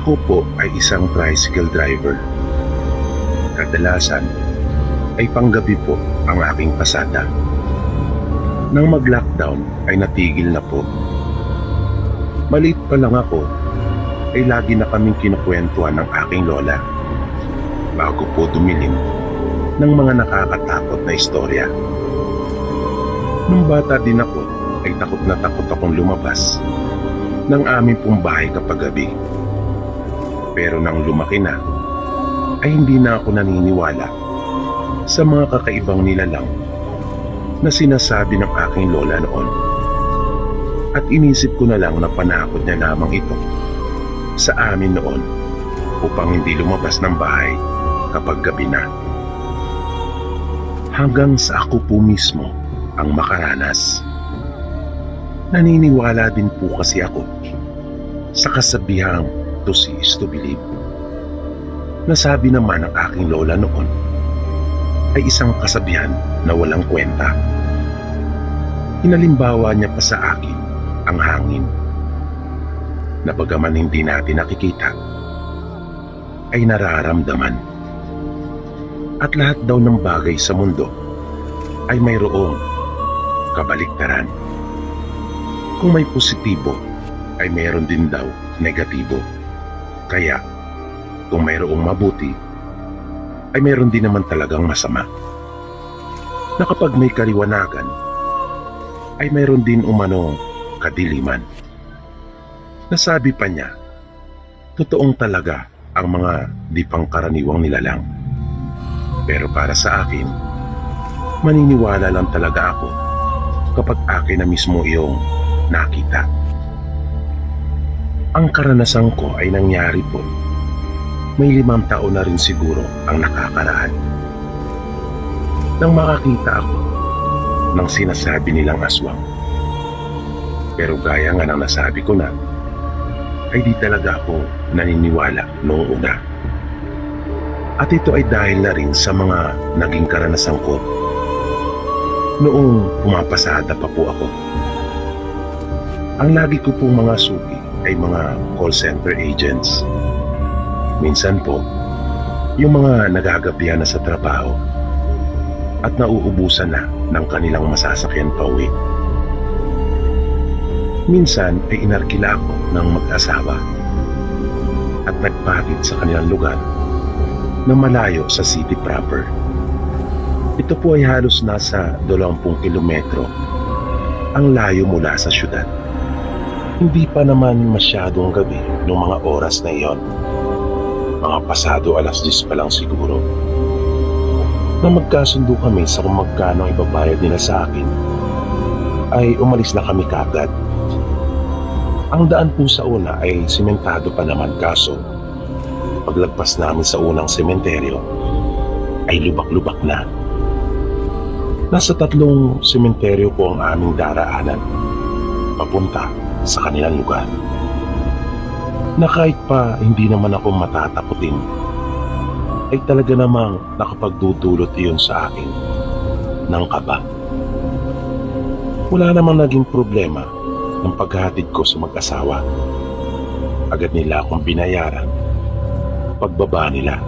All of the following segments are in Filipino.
Ako po ay isang tricycle driver. Kadalasan ay panggabi po ang aking pasada. Nang mag-lockdown ay natigil na po. Maliit pa lang ako ay lagi na kaming kinukwentuhan ng aking lola bago po dumilim ng mga nakakatakot na istorya. Nung bata din ako ay takot na takot akong lumabas ng aming pong bahay kapag gabi. Pero nang lumaki na, ay hindi na ako naniniwala sa mga kakaibang nilalang na sinasabi ng aking lola noon. At inisip ko na lang na panakot niya lamang ito sa amin noon upang hindi lumabas ng bahay kapag gabi na. Hanggang sa ako po mismo ang makaranas. Naniniwala din po kasi ako sa kasabihang to see is to believe. Nasabi naman ng aking lola noon ay isang kasabihan na walang kwenta. Hinalimbawa niya pa sa akin ang hangin na bagaman hindi natin nakikita ay nararamdaman. At lahat daw ng bagay sa mundo ay mayroong kabaliktaran. Kung may positibo ay mayroon din daw negatibo. Kaya kung mayroong mabuti ay mayroon din naman talagang masama. Na kapag may kaliwanagan ay mayroon din umanong kadiliman. Nasabi pa niya, totoong talaga ang mga di pangkaraniwang nilalang. Pero para sa akin, maniniwala lang talaga ako kapag akin na mismo iyong nakita. Ang karanasan ko ay nangyari po. May 5 taon na rin siguro ang nakakaraan. Nang makakita ako ng sinasabi nilang aswang. Pero gaya nga ng nasabi ko na, ay di talaga ako naniniwala noong una. At ito ay dahil na rin sa mga naging karanasan ko noong pumapasada pa po ako. Ang lagi ko pong mga suki ay mga call center agents. Minsan po, yung mga nagagabihan na sa trabaho at nauubusan na ng kanilang masasakyan pauwi. Minsan ay inarkila ako ng mag-asawa at nagpatid sa kanilang lugar na malayo sa city proper. Ito po ay halos nasa 20 kilometro ang layo mula sa syudad. Hindi pa naman masyadong gabi noong mga oras na iyon. Mga pasado 10:00 pa lang siguro. Na magkasundo kami sa kung magkano ang ibabayad nila sa akin, ay umalis na kami kaagad. Ang daan po sa una ay sementado pa naman, kaso paglagpas namin sa unang sementeryo ay lubak-lubak na. Nasa 3 sementeryo po ang aming daraanan papunta sa kanilang lugar. Na kahit pa hindi naman ako matataputin, ay talaga namang nakapagdudulot iyon sa akin ng kaba. Wala namang naging problema ng paghahatid ko sa mag-asawa. Agad nila akong binayaran pagbaba nila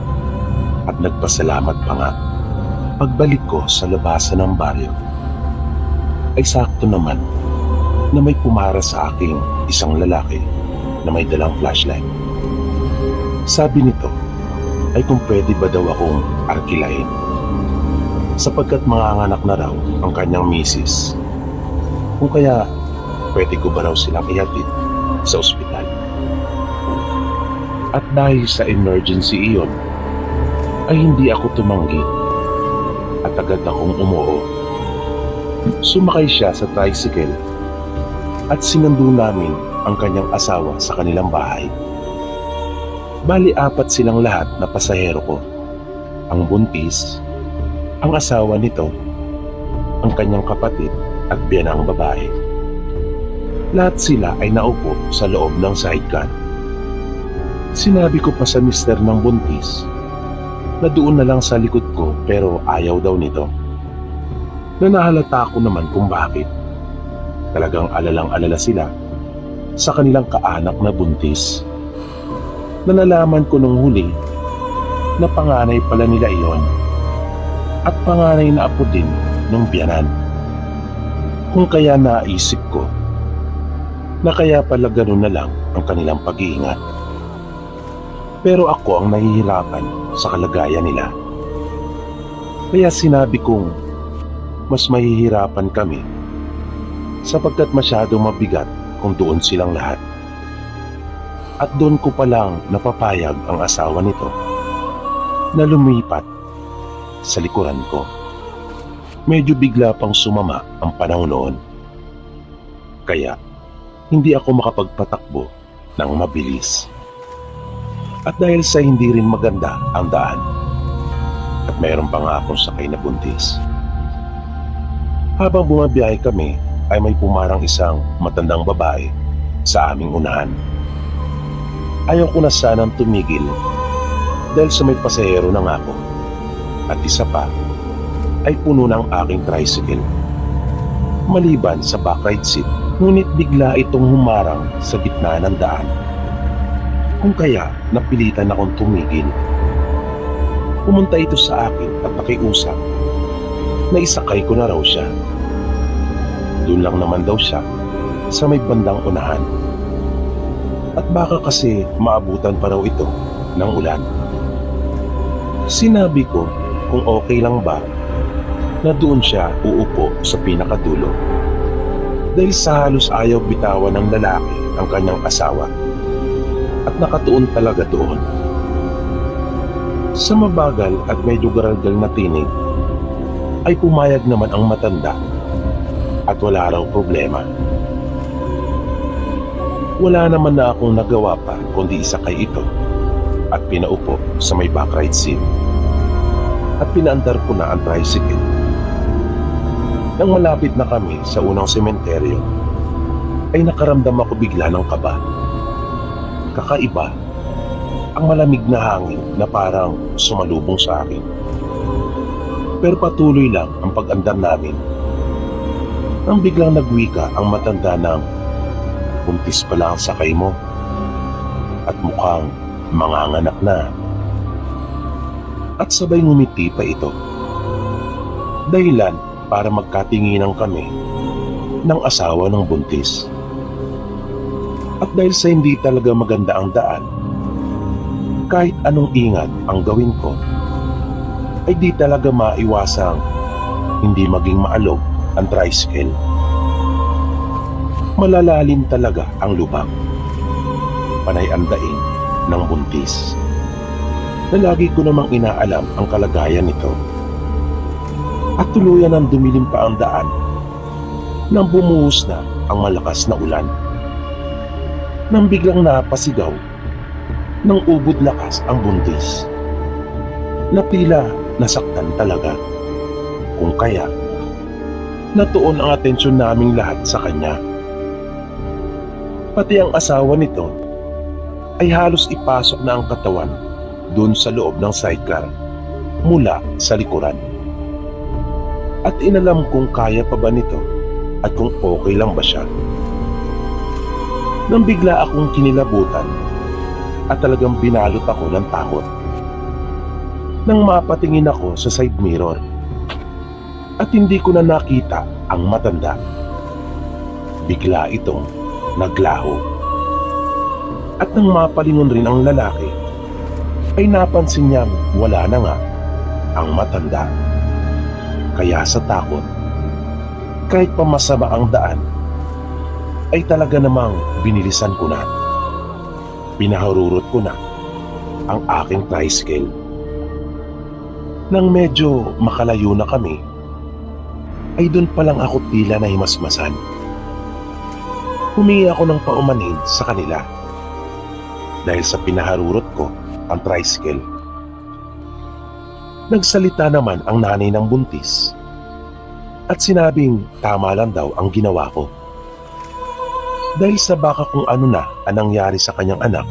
at nagpasalamat pa nga. Pagbalik ko sa labasan ng baryo ay sakto naman na may pumara sa aking isang lalaki na may dalang flashlight. Sabi nito ay kung pwede ba daw akong arkilahin sapagkat manganganak na raw ang kanyang misis, kung kaya pwede ko ba raw silang ihatid sa ospital. At dahil sa emergency iyon ay hindi ako tumanggi at agad akong umuo. Sumakay siya sa tricycle at sinundo namin ang kanyang asawa sa kanilang bahay. Bali 4 silang lahat na pasahero ko. Ang buntis, ang asawa nito, ang kanyang kapatid at biyanang babae. Lahat sila ay naupo sa loob ng sidecar. Sinabi ko pa sa mister ng buntis na doon na lang sa likod ko, pero ayaw daw nito. Nanahalata ko naman kung bakit. Talagang alalang-alala sila sa kanilang kaanak na buntis. na nalaman ko nung huli na panganay pala nila iyon at panganay na apo din nung biyanan. Kung kaya naisip ko na kaya pala ganun na lang ang kanilang pag-iingat. Pero ako ang nahihirapan sa kalagayan nila. Kaya sinabi kong mas mahihirapan kami sapagkat masyadong mabigat kung doon silang lahat. At doon ko palang napapayag ang asawa nito na lumipat sa likuran ko. Medyo bigla pang sumama ang panahon noon. Kaya hindi ako makapagpatakbo ng mabilis. At dahil sa hindi rin maganda ang daan, at mayroon pa nga akong sakay na buntis. Habang bumabiyahe kami ay may pumarang isang matandang babae sa aming unahan. Ayaw ko na sanang tumigil dahil sa may pasahero na nga ako. At isa pa ay puno ng aking tricycle. Maliban sa backride seat, ngunit bigla itong humarang sa gitna ng daan. Kung kaya napilitan akong tumigil. Pumunta ito sa akin at nakiusap na isakay ko na raw siya. Doon lang naman daw siya sa may bandang unahan. At baka kasi maabutan pa raw ito ng ulan. Sinabi ko kung okay lang ba na doon siya uupo sa pinakadulo. Dahil sa halos ayaw bitawan ng lalaki ang kanyang asawa at nakatuon talaga doon. Sa mabagal at medyo garalgal na tinig ay pumayag naman ang matanda at wala raw problema. Wala naman na akong nagawa pa kundi isakay ito at pinaupo sa may backride seat at pinaandar ko na ang tricycle. Nang malapit na kami sa unang sementeryo ay nakaramdam ako bigla ng kaba. Kakaiba ang malamig na hangin na parang sumalubong sa akin. Pero patuloy lang ang pag-andar namin. Nang biglang nagwika ang matanda ng, "Buntis pala ang sakay mo at mukhang manganganak na." At sabay ngumiti pa ito. Dahilan para magkatinginan kami ng asawa ng buntis. At dahil sa hindi talaga maganda ang daan, kahit anong ingat ang gawin ko, ay di talaga maiwasang hindi maging maalog ang tricycle. Malalalim talaga ang lubak. Panay ang daing ng buntis. Na lagi ko namang inaalam ang kalagayan nito. At tuluyan ang dumilim pa ang daan nang bumuhos na ang malakas na ulan. Nang biglang napasigaw ng ubod lakas ang buntis. Na tila nasaktan talaga. Kung kaya, natuon ang atensyon naming lahat sa kanya. Pati ang asawa nito ay halos ipasok na ang katawan doon sa loob ng sidecar mula sa likuran. At inalam kung kaya pa ba nito at kung okay lang ba siya. Nang bigla akong kinilabutan at talagang binalot ako ng takot. Nang mapatingin ako sa side mirror at hindi ko na nakita ang matanda. Bigla itong naglaho. At nang mapalingon rin ang lalaki, ay napansin niyang wala na nga ang matanda. Kaya sa takot, kahit pa masama ang daan, ay talaga namang binilisan ko na. Pinaharurot ko na ang aking tricycle. Nang medyo makalayo na kami, ay doon pa lang ako tila na himasmasan. Humingi ako ng paumanhin sa kanila dahil sa pinaharurot ko ang tricycle. Nagsalita naman ang nanay ng buntis at sinabing tama lang daw ang ginawa ko. Dahil sa baka kung ano na ang nangyari sa kanyang anak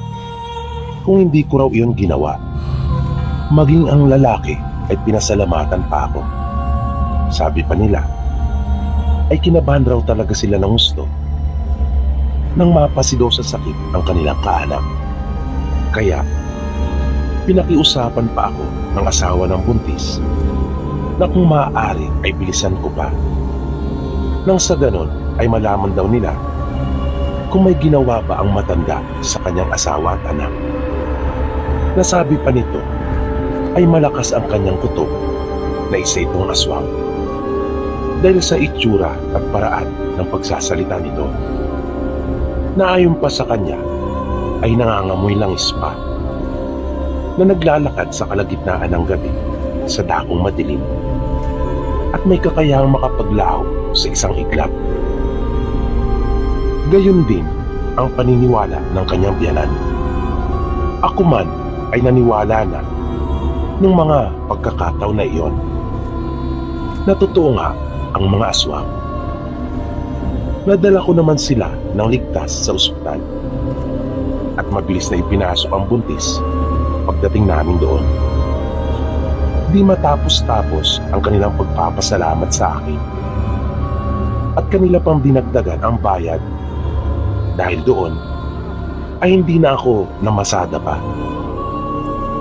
kung hindi ko raw iyon ginawa. Maging ang lalaki ay pinasalamatan pa ako. Sabi pa nila ay kinabahan raw talaga sila ng gusto nang mapasigaw sa sakit ang kanilang kaanak. Kaya, pinakiusapan pa ako ng asawa ng buntis na kung maaari ay bilisan ko pa. Nang sa ganon ay malaman daw nila kung may ginawa ba ang matanda sa kanyang asawa at anak. Nasabi pa nito ay malakas ang kanyang kutob na isa itong aswang dahil sa itsura at paraan ng pagsasalita nito na ayon pa sa kanya ay nangangamoy langis pa na naglalakad sa kalagitnaan ng gabi sa dakong madilim at may kakayahang makapaglaho sa isang iglap. Gayon din ang paniniwala ng kanyang biyanan. Ako man ay naniwala na nung mga pagkakataon na iyon na totoo nga ang mga aswang. Nadala ko naman sila ng ligtas sa ospital at mabilis na ipinasok ang buntis pagdating namin doon. Di matapos-tapos ang kanilang pagpapasalamat sa akin at kanila pang dinagdagan ang bayad dahil doon ay hindi na ako namasada pa.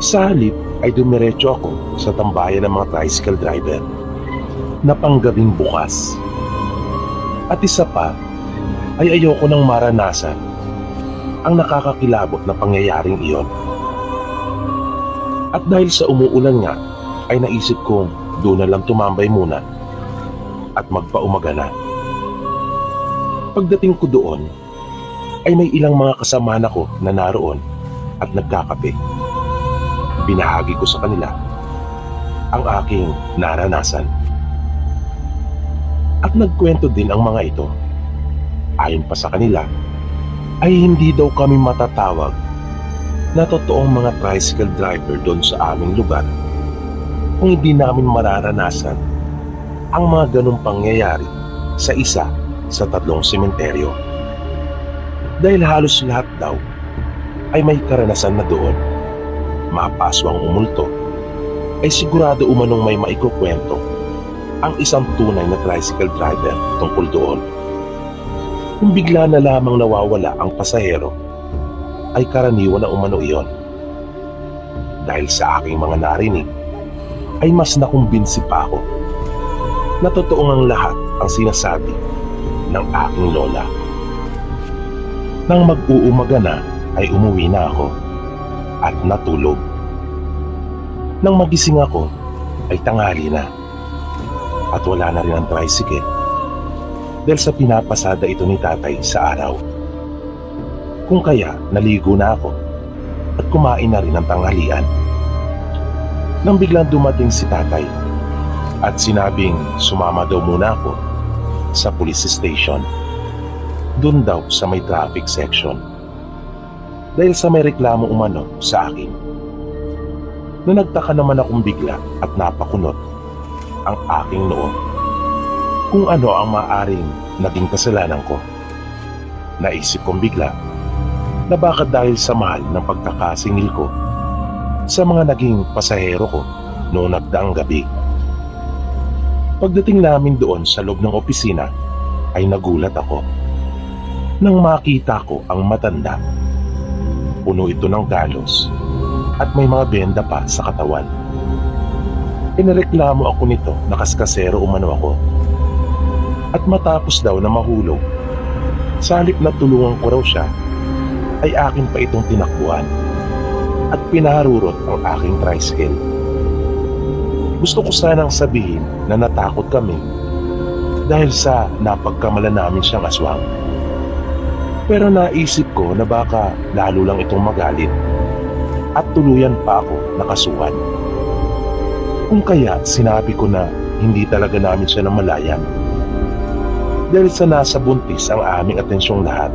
Sa halip ay dumiretso ako sa tambayan ng mga tricycle driver na panggabing bukas. At isa pa ay ayoko nang maranasan ang nakakakilabot na pangyayaring iyon. At dahil sa umuulan nga ay naisip kong doon na lang tumambay muna at magpaumaga na. Pagdating ko doon ay may ilang mga kasama ko na naroon at nagkakape. Binahagi ko sa kanila ang aking naranasan. At nagkwento din ang mga ito. Ayon pa sa kanila ay hindi daw kami matatawag na totoong mga tricycle driver doon sa aming lugar kung hindi namin mararanasan ang mga ganong pangyayari sa isa sa 3 sementeryo. Dahil halos lahat daw ay may karanasan na doon. Mapaswang umulto ay sigurado umanong may maikukwento ang isang tunay na tricycle driver tungkol doon. Kung bigla na lamang nawawala ang pasahero, ay karaniwan na umano iyon. Dahil sa aking mga narinig, ay mas nakumbinsi pa ako na totoo ngang lahat ang sinasabi ng aking lola. Nang mag-uumaga na, ay umuwi na ako at natulog. Nang magising ako, ay tanghali na at wala na rin ang tricycle dahil sa pinapasada ito ni tatay sa araw. Kung kaya naligo na ako at kumain na rin ang tanghalian. Nang biglang dumating si tatay at sinabing sumama daw muna ako sa police station, doon daw sa may traffic section, dahil sa may reklamo umano sa akin. Na nagtaka naman akong bigla at napakunot ang aking noo kung ano ang maaaring naging kasalanan ko. Naisip kong bigla na baka dahil sa mahal ng pagkakasingil ko sa mga naging pasahero ko noong nagdaang gabi. Pagdating namin doon sa loob ng opisina ay nagulat ako nang makita ko ang matanda. Puno ito ng galos at may mga benda pa sa katawan. Inireklamo ako nito na kaskasero umano ako. At matapos daw na mahulog, sa halip na tulungan ko raw siya, ay akin pa itong tinakbuhan at pinaharurot ang aking tricycle. Gusto ko sanang sabihin na natakot kami dahil sa napagkamala namin siyang aswang. Pero naisip ko na baka lalo lang itong magalit at tuluyan pa ako nakasuhan. Kung kaya sinabi ko na hindi talaga namin siya namalayan dahil sa nasa buntis ang aming atensyong lahat.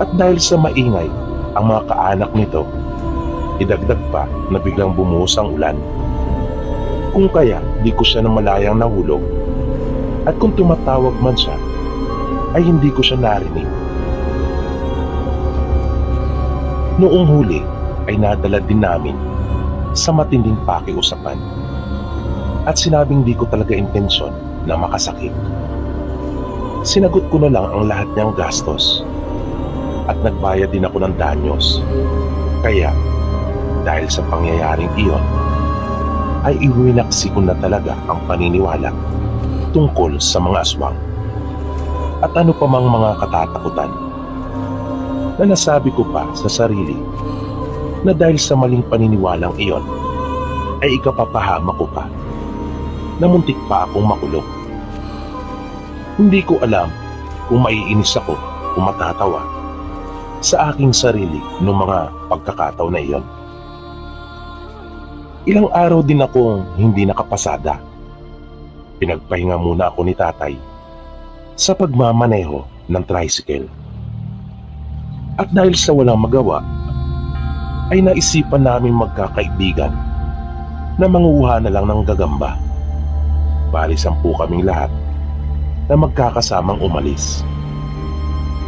At dahil sa maingay ang mga kaanak nito, idagdag pa na biglang bumuhos ang ulan. Kung kaya di ko siya namalayang nahulog at kung tumatawag man siya ay hindi ko siya narinig. Noong huli ay nadala din namin sa matinding pakiusapan at sinabing di ko talaga intensyon na makasakit. Sinagot ko na lang ang lahat niyang gastos at nagbayad din ako ng danyos. Kaya, dahil sa pangyayaring iyon, ay iwinaksi ko na talaga ang paniniwala tungkol sa mga aswang. At ano pa mang mga katatakutan na nasabi ko pa sa sarili na dahil sa maling paniniwalang iyon ay ikapapahama ko pa na muntik pa akong makulong. Hindi ko alam kung maiinis ako o matatawa sa aking sarili noong mga pagkakataon na iyon. Ilang araw din akong hindi nakapasada. Pinagpahinga muna ako ni tatay sa pagmamaneho ng tricycle. At dahil sa walang magawa, ay naisipan namin magkakaibigan na manguha na lang ng gagamba. Bali 10 kaming lahat na magkakasamang umalis.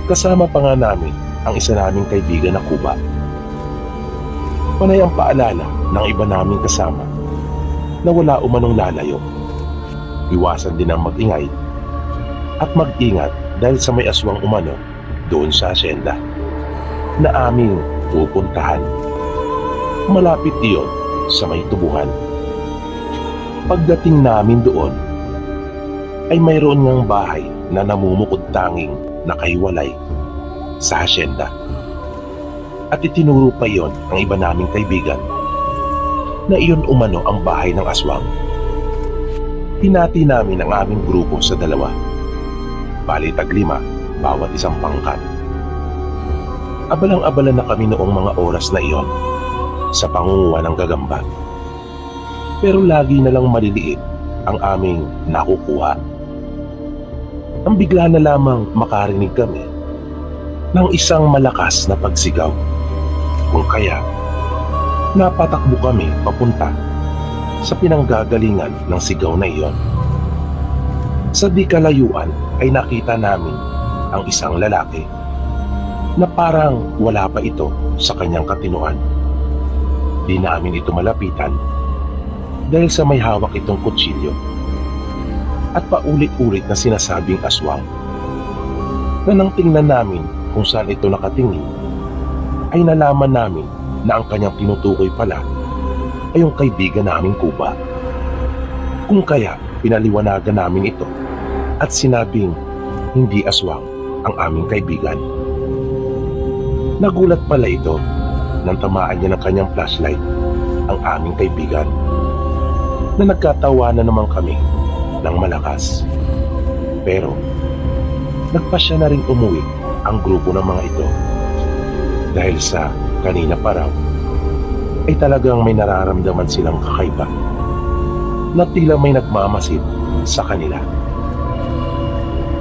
Kasama pa nga namin ang isa naming kaibigan na Kuba. Panay ang paalala ng iba naming kasama na wala umanong lalayo. Iwasan din ang mag-ingay at mag-ingat dahil sa may aswang umano doon sa asyenda na aming pupuntahan. Malapit iyon sa may tubuhan. Pagdating namin doon, ay mayroon ngang bahay na namumukod tanging nakahiwalay sa asyenda. At itinuro pa iyon ng iba naming kaibigan na iyon umano ang bahay ng aswang. Hinati namin ang aming grupo sa 2. Bali 5 bawat isang pangkat. Abalang-abala na kami noong mga oras na iyon sa pangunguha ng gagamba. Pero lagi na lang maliliit ang aming nakukuha. Ang bigla na lamang makarinig kami ng isang malakas na pagsigaw. Kung kaya, napatakbo kami papunta sa pinanggagalingan ng sigaw na iyon. Sa di kalayuan ay nakita namin ang isang lalaki na parang wala pa ito sa kanyang katinuan. Di namin ito malapitan dahil sa may hawak itong kutsilyo at paulit-ulit na sinasabing aswang, na nang tingnan namin kung saan ito nakatingin ay nalaman namin na ang kanyang tinutukoy pala ay yung kaibigan naming Kuba. Kung kaya pinaliwanagan namin ito at sinabing hindi aswang ang aming kaibigan. Nagulat pala ito nang tamaan niya ng kanyang flashlight ang aming kaibigan, na nagkatawanan naman kami ng malakas. Pero nagpasya na rin umuwi ang grupo ng mga ito dahil sa kanina pa raw ay talagang may nararamdaman silang kakaiba na tila may nagmamasid sa kanila.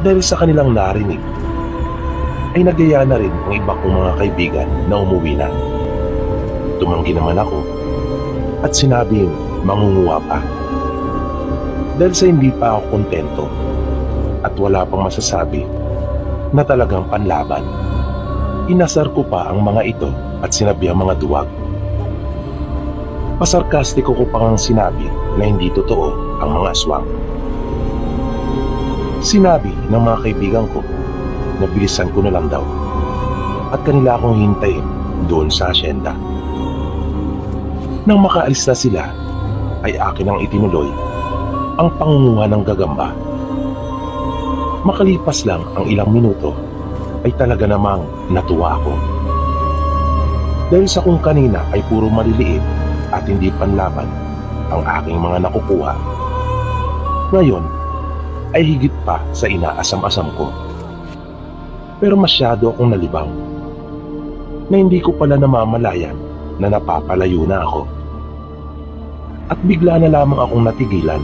Dahil sa kanilang narinig ay nagaya na rin ang iba kong mga kaibigan na umuwi na. Tumanggi naman ako at sinabing mangunguha pa. Dahil sa hindi pa ako kontento at wala pang masasabi na talagang panlaban, inasar ko pa ang mga ito at sinabi ang mga duwag. Pasarkastiko ko pang sinabi na hindi totoo ang mga aswang. Sinabi ng mga kaibigan ko na bilisan ko na lang daw at kanila akong hintayin doon sa asyenda. Nang makaalis na sila, ay akin ang itinuloy ang pangunguha ng gagamba. Makalipas lang ang ilang minuto, ay talaga namang natuwa ako. Dahil sa kung kanina ay puro maliliit at hindi panlaban ang aking mga nakukuha, ngayon ay higit pa sa inaasam-asam ko. Pero masyado akong nalibang na hindi ko pala namamalayan na napapalayo na ako. At bigla na lamang akong natigilan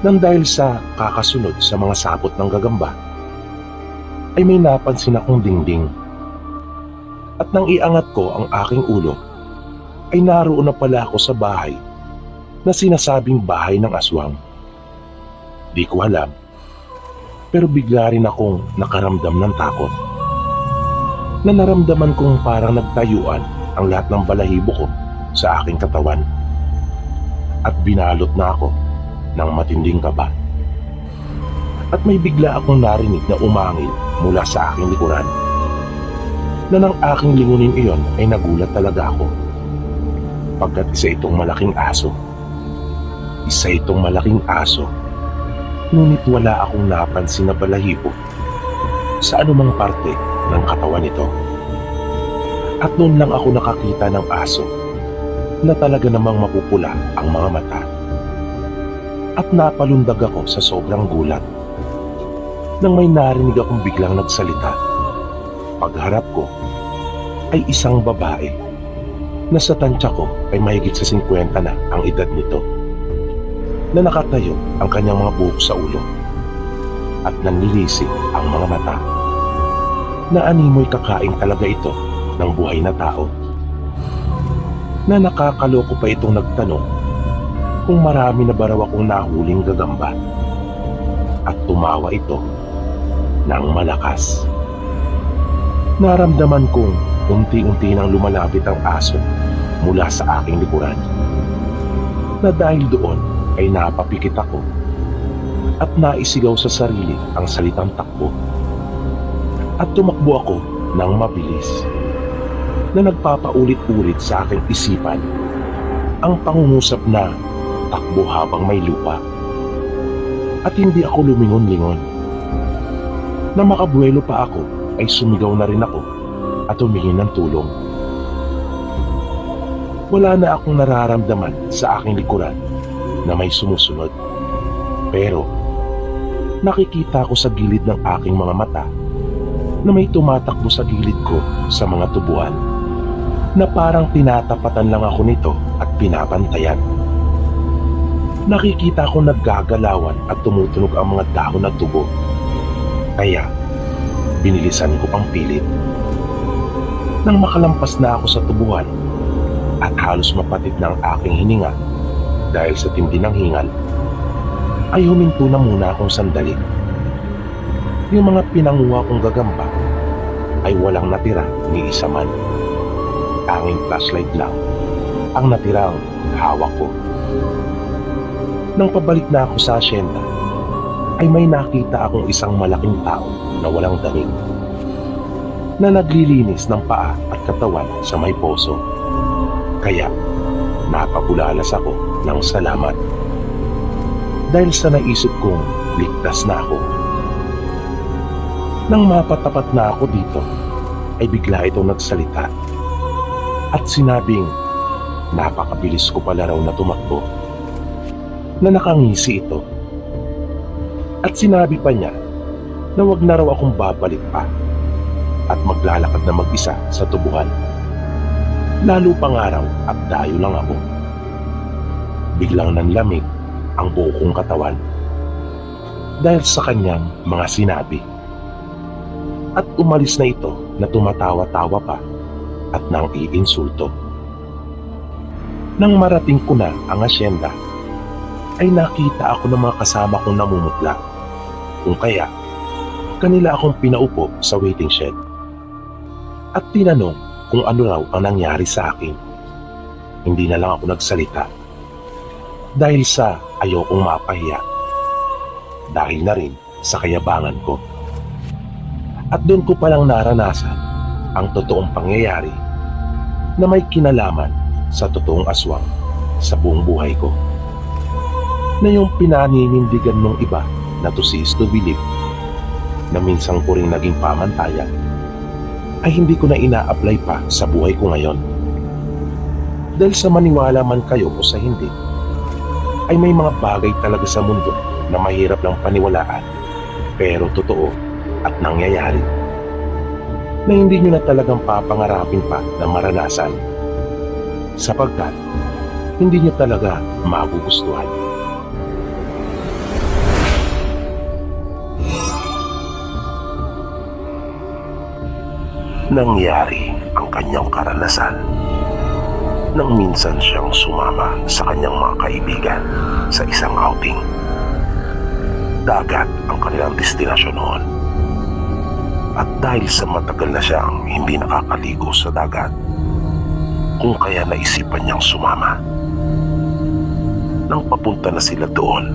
nang dahil sa kakasunod sa mga sapot ng gagamba ay may napansin akong dingding. At nang iangat ko ang aking ulo ay naroon na pala ako sa bahay na sinasabing bahay ng aswang. Di ko alam, pero bigla rin akong nakaramdam ng takot. Na naramdaman kong parang nagtayuan ang lahat ng balahibo ko sa aking katawan. At binalot na ako ng matinding kaba. At may bigla akong narinig na umangil mula sa aking likuran Na nang aking lingunin iyon ay nagulat talaga ako. Pagkat isa itong malaking aso. Isa itong malaking aso. Ngunit wala akong napansin na balahibo sa anumang parte ng katawan nito. At noon lang ako nakakita ng aso na talaga namang mapupula ang mga mata. At napalundag ako sa sobrang gulat nang may narinig akong biglang nagsalita. Pagharap ko ay isang babae na sa tansya ko ay mahigit sa 50 na ang edad nito, na nakatayo ang kanyang mga buhok sa ulo at nanlilisik ang mga mata, na animoy kakain talaga ito ng buhay na tao. Na nakakaloko pa itong nagtanong kung marami na ba raw akong nahuling gagamba, at tumawa ito ng malakas. Naramdaman kong unti-unti nang lumalapit ang aso mula sa aking likuran, na dahil doon ay napapikit ako at naisigaw sa sarili ang salitang takbo, at tumakbo ako ng mabilis, na nagpapaulit-ulit sa aking isipan ang pangungusap na takbo habang may lupa. At hindi ako lumingon-lingon. Na makabuelo pa ako ay sumigaw na rin ako at humingi ng tulong. Wala na akong nararamdaman sa aking likuran na may sumusunod. Pero nakikita ko sa gilid ng aking mga mata na may tumatakbo sa gilid ko sa mga tubuan, na parang tinatapatan lang ako nito at pinapantayan. Nakikita ko naggagalawan at tumutunog ang mga dahon ng tubo. Kaya binilisan ko pang pilit. Nang makalampas na ako sa tubuhan at halos mapatid na ang aking hininga dahil sa tindi ng hingal, ay huminto na muna akong sandali. Yung mga pinanguha kong gagamba ay walang natira ni isa man. Tanging flashlight lang ang natirang hawak ko. Nang pabalik na ako sa asyenda, ay may nakita akong isang malaking tao na walang damit, na naglilinis ng paa at katawan sa may poso. Kaya napabulalas ako ng salamat, dahil sa naisip kong ligtas na ako. Nang mapatapat na ako dito, ay bigla itong nagsalita at sinabing napakabilis ko pala raw na tumakbo, na nakangisi ito. At sinabi pa niya na wag na raw akong babalik pa at maglalakad na mag-isa sa tubuhan. Lalo pang araw at dayo lang ako. Biglang nanlamig ang buo kong katawan dahil sa kanyang mga sinabi. At umalis na ito na tumatawa-tawa pa at nang iinsulto. Nang marating ko na ang asyenda, ay nakita ako ng mga kasama kong namumutla, kung kaya kanila akong pinaupo sa waiting shed. At tinanong kung ano raw ang nangyari sa akin. Hindi na lang ako nagsalita dahil sa ayokong mapahiya, dahil na rin sa kayabangan ko. At doon ko palang naranasan ang totoong pangyayari na may kinalaman sa totoong aswang sa buong buhay ko, na yung pinaninindigan ng iba na to see is to believe, na minsan ko rin naging pamantayan, ay hindi ko na ina-apply pa sa buhay ko ngayon. Dahil sa maniwala man kayo o sa hindi, ay may mga bagay talaga sa mundo na mahirap lang paniwalaan, pero totoo at nangyayari, na hindi nyo na talagang papangarapin pa na maranasan, sapagkat hindi nyo talaga magugustuhan. Nangyari ang kanyang karanasan nang minsan siyang sumama sa kanyang mga kaibigan sa isang outing. Dagat ang kanilang destinasyon noon. At dahil sa matagal na siyang hindi nakakaligo sa dagat, kung kaya naisipan niyang sumama. Nang papunta na sila doon,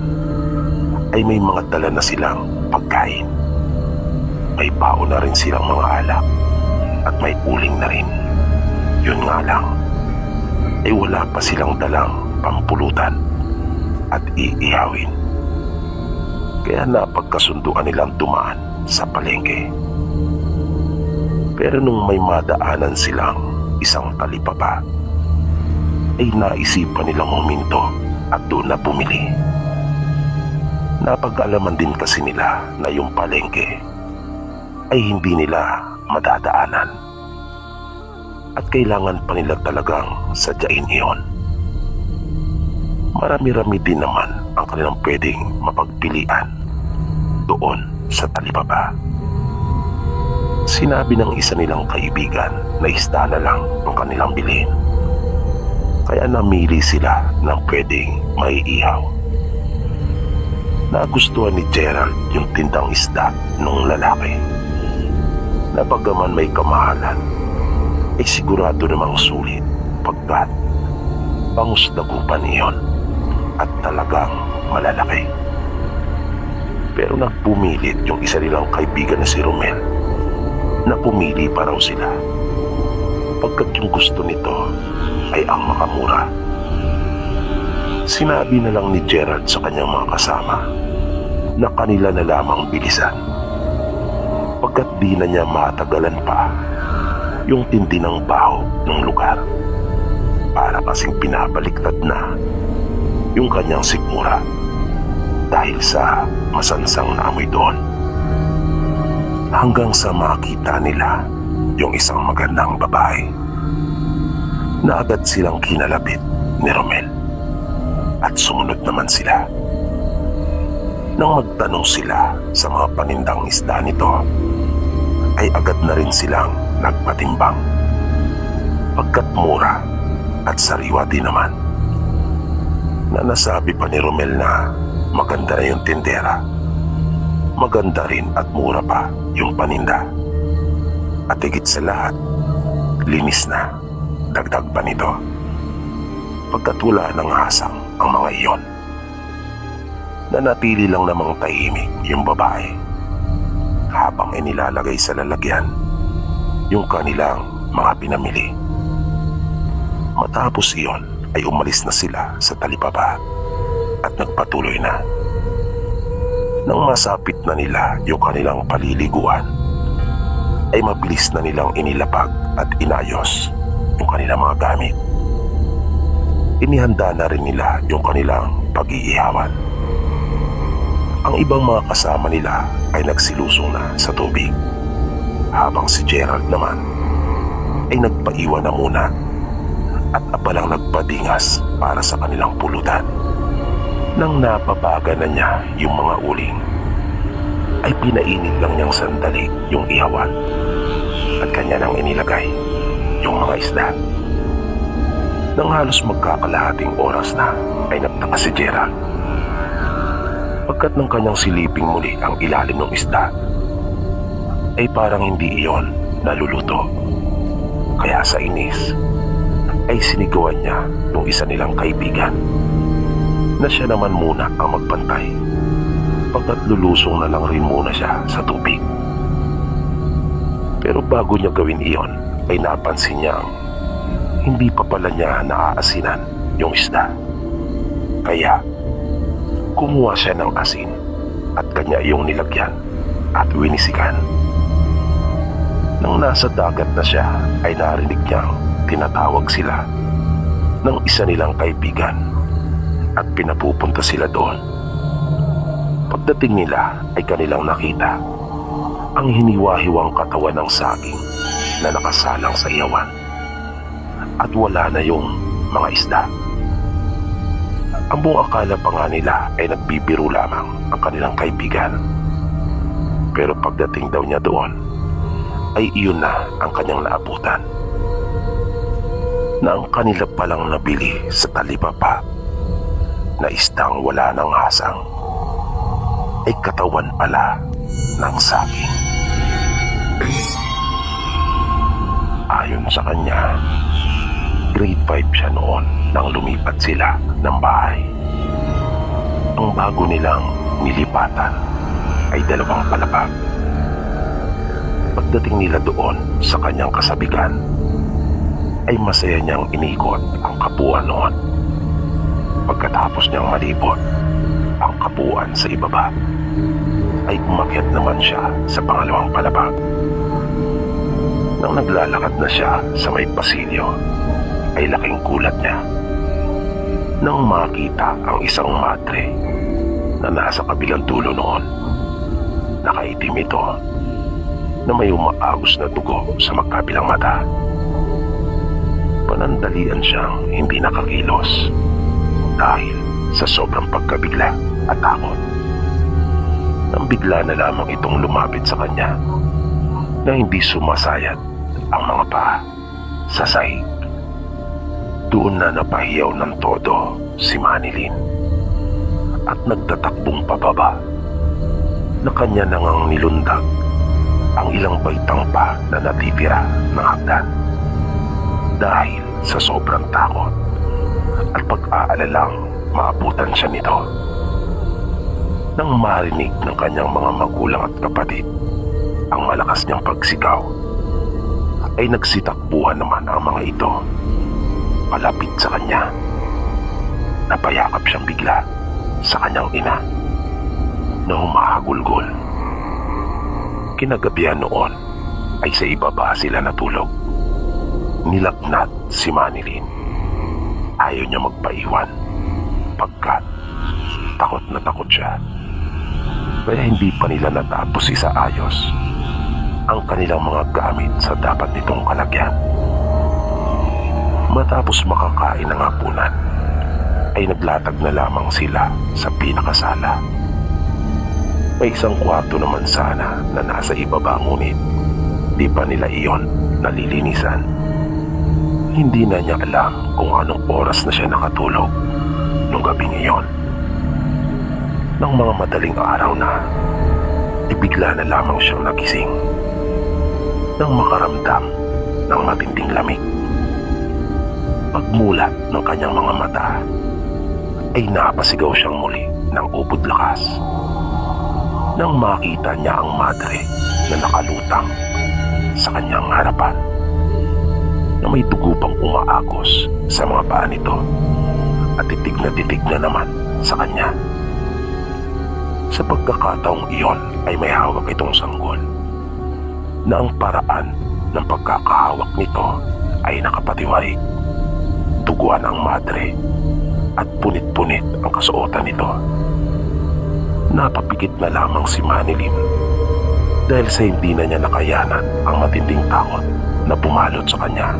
ay may mga dala na silang pagkain. May baon na rin silang mga alak at may uling na rin. Yun nga lang, ay wala pa silang dalang pampulutan at iihawin. Kaya napagkasunduan nilang dumaan sa palengke. Pero nung may madaanan silang isang talipapa, ay naisipan nilang huminto at doon na bumili. Napag-alaman din kasi nila na yung palengke ay hindi nila madadaanan at kailangan pa nila talagang sadyain iyon. Marami-rami din naman ang kanilang pwedeng mapagpilian doon sa talipapa. Sinabi ng isa nilang kaibigan na isda na lang ang kanilang bilhin. Kaya namili sila ng pwedeng maiihaw. Nagustuhan ni Gerald yung tindang isda nung lalaki. Na bagaman may kamahalan, ay sigurado namang sulit pagkat bangus dagupan iyon at talagang malalaki. Pero nagpumilit yung isa nilang kaibigan na si Romel na pumili pa raw sila pagkat yung gusto nito ay ang makamura. Sinabi na lang ni Gerald sa kanyang mga kasama na kanila na lamang bilisan pagkat di na niya matagalan pa yung tindi ng baho ng lugar. Para kasing pinabaliktad na yung kanyang sikmura dahil sa masansang na amoy doon. Hanggang sa makita nila yung isang magandang babae na agad silang kinalapit ni Romel at sumunod naman sila. Nang magtanong sila sa mga panindang isda nito, ay agad na rin silang nagpatimbang pagkat mura at sariwa din naman. Na nasabi pa ni Romel na maganda na yung tindera, maganda rin at mura pa yung paninda, at higit sa lahat, linis na. Dagdag pa nito pagkat wala nang hasang ang mga iyon. Nanatili lang namang tahimik yung babae habang inilalagay sa lalagyan yung kanilang mga pinamili. Matapos iyon ay umalis na sila sa talipapa at nagpatuloy na. Nang masapit na nila yung kanilang paliliguan, ay mabilis na nilang inilapag at inayos yung kanilang mga gamit. Inihanda na rin nila yung kanilang pag-iihawan. Ang ibang mga kasama nila ay nagsilusong na sa tubig, habang si Gerald naman ay nagpaiwan na muna at abalang nagpadingas para sa kanilang pulutan. Nang napabaga na niya yung mga uling, ay pinainit lang niyang sandali yung ihawan at kanya nang inilagay yung mga isda. Nang halos magkakalahating oras na, ay nagtaka si Gerald pagkat ng kanyang siliping muli ang ilalim ng isda, ay parang hindi iyon naluluto. Kaya sa inis ay sinigawan niya yung isa nilang kaibigan na siya naman muna ang magbantay pagkat lulusong na lang rin muna siya sa tubig. Pero bago niya gawin iyon ay napansin niyang hindi pa pala niya naaasinan yung isda. Kaya kumuha siya ng asin at kanya iyong nilagyan at winisikan. Nang nasa dagat na siya ay narinig niyang tinatawag sila ng isa nilang kaibigan at pinapupunta sila doon. Pagdating nila ay kanilang nakita ang hiniwa-hiwang katawan ng saging na nakasalang sa iyawan at wala na yung mga isda. Ang buong akala pa nga nila ay nagbibiro lamang ang kanilang kaibigan. Pero pagdating daw niya doon ay iyon na ang kanyang naabutan, na ang kanila palang nabili sa talipapa na isdang wala ng hasang ay katawan pala ng saging. Ayon sa kanya, grade 5 siya noon nang lumipat sila ng bahay. Ang bago nilang nilipatan ay 2 palapag. Pagdating nila doon sa kanyang kasabikan, ay masaya niyang inikot ang kabuuan noon. Pagkatapos niyang malibot ang kabuuan sa ibaba, ay umakyat naman siya sa pangalawang palapag. Nang naglalakad na siya sa may pasilyo, ay laking gulat niya nang makita ang isang madre na nasa kabilang dulo noon. Nakaitim ito na may umaagos na dugo sa magkabilang mata. Panandalian siyang hindi nakakilos dahil sa sobrang pagkabigla at takot. Nang bigla na lamang itong lumapit sa kanya na hindi sumasayat ang mga paa sa sahig. Doon na napahiyaw ng todo si Manilyn at nagtatakbong pababa na kanya nangang nilundag ang ilang baitang pa na natitira ng hagdan dahil sa sobrang takot at pag-aalalang maabutan siya nito. Nang marinig ng kanyang mga magulang at kapatid ang malakas niyang pagsigaw, ay nagsitakbuhan naman ang mga ito palapit sa kanya. Napayakap siyang bigla sa kanyang ina na humahagulgol. Kinagabihan noon ay sa ibaba sila natulog. Nilagnat si Manilyn. Ayaw niya magpaiwan pagkat takot na takot siya. Kaya hindi pa nila natapos isaayos ang kanilang mga gamit sa dapat nitong kalagyan. Matapos makakain ng hapunan, ay naglatag na lamang sila sa pinakasala. May isang kwarto naman sana na nasa ibaba, ngunit di pa nila iyon nalilinisan. Hindi na niya alam kung anong oras na siya nakatulog nung gabing iyon. Nang mga madaling araw na, ibigla na lamang siyang nagising nang makaramdam ng matinding lamig. Pagmulat ng kanyang mga mata, ay napasigaw siyang muli ng ubod lakas nang makita niya ang madre na nakalutang sa kanyang harapan, na may dugo pang umaagos sa mga paa nito at titig na naman sa kanya. Sa pagkakataong iyon ay may hawak itong sanggol na ang paraan ng pagkakahawak nito ay nakapatiwarik. Duguan ang madre at punit-punit ang kasuotan nito. Napapikit na lamang si Manilyn dahil sa hindi na niya nakayanan ang matinding takot na pumalot sa kanya.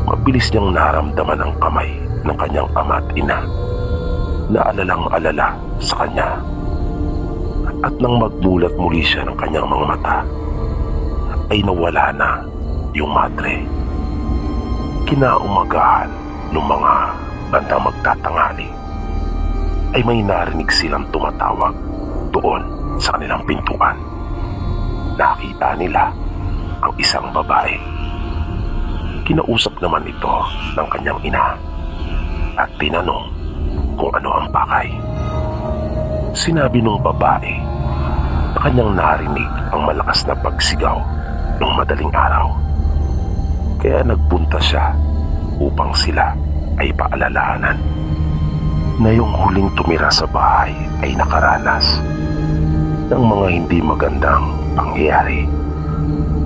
Mabilis niyang naramdaman ang kamay ng kanyang ama at ina na alalang-alala sa kanya. At nang magmulat muli siya ng kanyang mga mata, ay nawala na yung madre. Kinaumagahan ng mga bandang magtatanghali, ay may narinig silang tumatawag doon sa kanilang pintuan. Nakita nila ang isang babae. Kinausap naman ito ng kanyang ina at tinanong kung ano ang pakay. Sinabi ng babae na kanyang narinig ang malakas na pagsigaw ng madaling araw. Kaya nagpunta siya upang sila ay paalalahanan na yung huling tumira sa bahay ay nakaranas ng mga hindi magandang pangyayari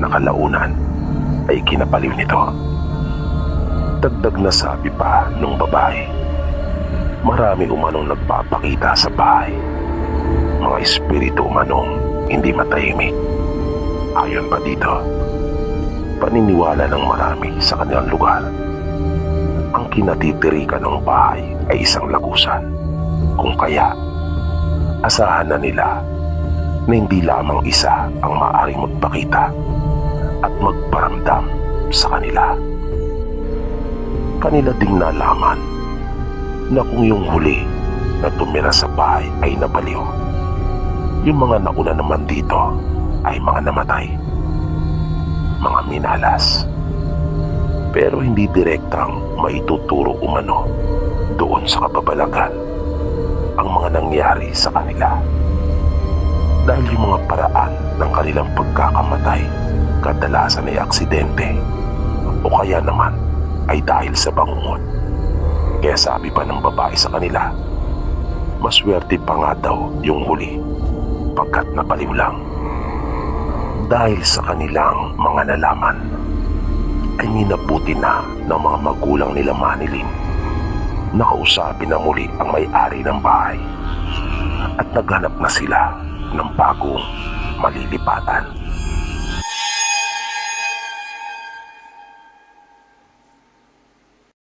na kalaunan ay kinapaliw nito. Dagdag na sabi pa ng babae, marami umanong nagpapakita sa bahay, mga espiritu umanong hindi matahimik. Ayon pa dito, paniniwala ng marami sa kanilang lugar, ang kinatitirikan ng bahay ay isang lagusan. Kung kaya, asahan na nila na hindi lamang isa ang maaaring magpakita at magparamdam sa kanila. Kanila ding nalaman na kung yung huli na tumira sa bahay ay nabaliw, yung mga nauna naman dito ay mga namatay, mga minalas. Pero hindi direktang maituturo umano doon sa kababalagan ang mga nangyari sa kanila. dahil yung mga paraan ng kanilang pagkakamatay kadalasan ay aksidente o kaya naman ay dahil sa bangungot. Kaya sabi pa ng babae sa kanila, maswerte pa nga daw yung huli pagkat nabaliw lang. Dahil sa kanilang mga nalaman ay minabuti na ng mga magulang nila Manilin. Nakausapin na muli ang may-ari ng bahay at naghanap na sila ng bagong malilipatan.